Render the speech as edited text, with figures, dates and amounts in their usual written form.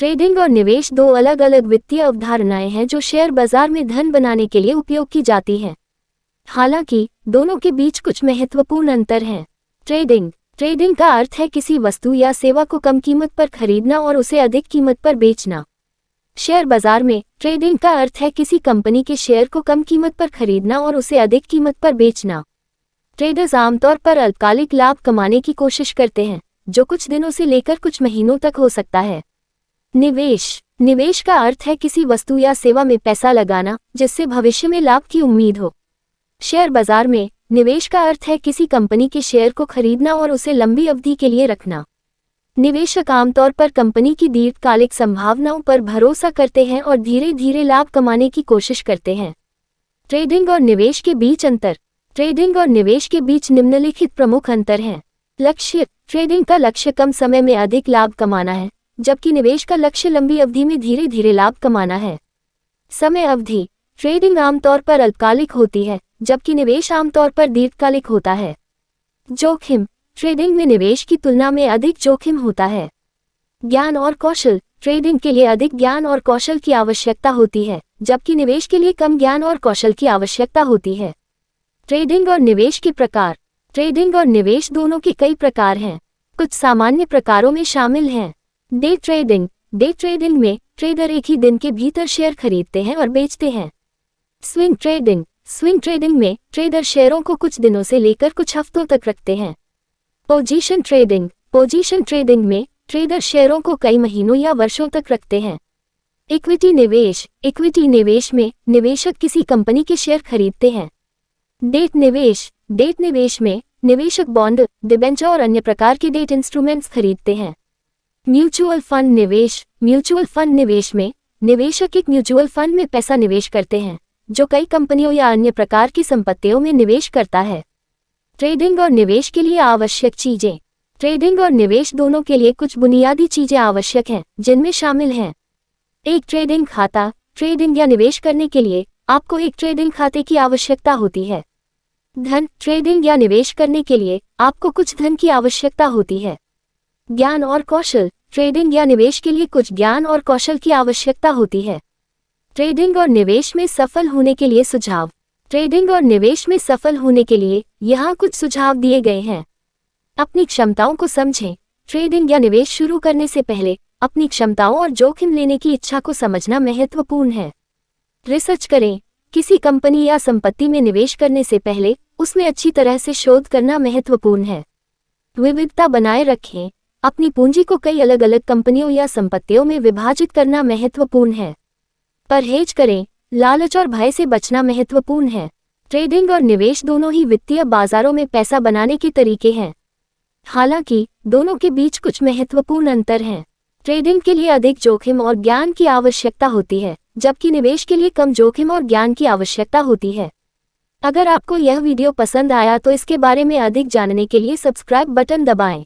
Trading और निवेश दो अलग अलग वित्तीय अवधारणाएं हैं जो शेयर बाजार में धन बनाने के लिए उपयोग की जाती हैं। हालांकि दोनों के बीच कुछ महत्वपूर्ण अंतर हैं। ट्रेडिंग का अर्थ है किसी वस्तु या सेवा को कम कीमत पर खरीदना और उसे अधिक कीमत पर बेचना। शेयर बाजार में ट्रेडिंग का अर्थ है किसी कंपनी के शेयर को कम कीमत पर खरीदना और उसे अधिक कीमत पर बेचना। ट्रेडर्स आमतौर पर अल्पकालिक लाभ कमाने की कोशिश करते हैं, जो कुछ दिनों से लेकर कुछ महीनों तक हो सकता है। निवेश का अर्थ है किसी वस्तु या सेवा में पैसा लगाना जिससे भविष्य में लाभ की उम्मीद हो। शेयर बाजार में निवेश का अर्थ है किसी कंपनी के शेयर को खरीदना और उसे लंबी अवधि के लिए रखना। निवेशक आमतौर पर कंपनी की दीर्घकालिक संभावनाओं पर भरोसा करते हैं और धीरे धीरे लाभ कमाने की कोशिश करते हैं। ट्रेडिंग और निवेश के बीच अंतर। ट्रेडिंग और निवेश के बीच निम्नलिखित प्रमुख अंतर हैं। लक्ष्य। ट्रेडिंग का लक्ष्य कम समय में अधिक लाभ कमाना है, जबकि निवेश का लक्ष्य लंबी अवधि में धीरे धीरे लाभ कमाना है। समय अवधि। ट्रेडिंग आमतौर पर अल्पकालिक होती है, जबकि निवेश आमतौर पर दीर्घकालिक होता है। जोखिम। ट्रेडिंग में निवेश की तुलना में अधिक जोखिम होता है। ज्ञान और कौशल। ट्रेडिंग के लिए अधिक ज्ञान और कौशल की आवश्यकता होती है, जबकि निवेश के लिए कम ज्ञान और कौशल की आवश्यकता होती है। ट्रेडिंग और निवेश के प्रकार। ट्रेडिंग और निवेश दोनों के कई प्रकार हैं। कुछ सामान्य प्रकारों में शामिल हैं। Day trading. डे ट्रेडिंग में ट्रेडर एक ही दिन के भीतर शेयर खरीदते हैं और बेचते हैं। Swing trading. स्विंग ट्रेडिंग में ट्रेडर शेयरों को कुछ दिनों से लेकर कुछ हफ्तों तक रखते हैं। Position trading. पोजीशन ट्रेडिंग में ट्रेडर शेयरों को कई महीनों या वर्षों तक रखते हैं। इक्विटी निवेश। इक्विटी निवेश में निवेशक किसी कंपनी के शेयर खरीदते हैं। डेट निवेश। डेट निवेश में निवेशक बॉन्ड, डिबेंचर और अन्य प्रकार के डेट इंस्ट्रूमेंट्स खरीदते हैं। म्यूचुअल फंड निवेश। म्यूचुअल फंड निवेश में निवेशक एक म्यूचुअल फंड में पैसा निवेश करते हैं, जो कई कंपनियों या अन्य प्रकार की संपत्तियों में निवेश करता है। ट्रेडिंग और निवेश के लिए आवश्यक चीजें। ट्रेडिंग और निवेश दोनों के लिए कुछ बुनियादी चीजें आवश्यक हैं, जिनमें शामिल हैं। एक ट्रेडिंग खाता। ट्रेडिंग या निवेश करने के लिए आपको एक ट्रेडिंग खाते की आवश्यकता होती है। धन। ट्रेडिंग या निवेश करने के लिए आपको कुछ धन की आवश्यकता होती है। ज्ञान और कौशल। ट्रेडिंग या निवेश के लिए कुछ ज्ञान और कौशल की आवश्यकता होती है। ट्रेडिंग और निवेश में सफल होने के लिए सुझाव। ट्रेडिंग और निवेश में सफल होने के लिए यहाँ कुछ सुझाव दिए गए हैं। अपनी क्षमताओं को समझें। ट्रेडिंग या निवेश शुरू करने से पहले अपनी क्षमताओं और जोखिम लेने की इच्छा को समझना महत्वपूर्ण है। रिसर्च करें। किसी कंपनी या संपत्ति में निवेश करने से पहले उसमें अच्छी तरह से शोध करना महत्वपूर्ण है। विविधता बनाए रखें। अपनी पूंजी को कई अलग अलग कंपनियों या संपत्तियों में विभाजित करना महत्वपूर्ण है। परहेज करें। लालच और भय से बचना महत्वपूर्ण है। ट्रेडिंग और निवेश दोनों ही वित्तीय बाजारों में पैसा बनाने के तरीके हैं। हालांकि दोनों के बीच कुछ महत्वपूर्ण अंतर हैं। ट्रेडिंग के लिए अधिक जोखिम और ज्ञान की आवश्यकता होती है, जबकि निवेश के लिए कम जोखिम और ज्ञान की आवश्यकता होती है। अगर आपको यह वीडियो पसंद आया तो इसके बारे में अधिक जानने के लिए सब्सक्राइब बटन दबाएं।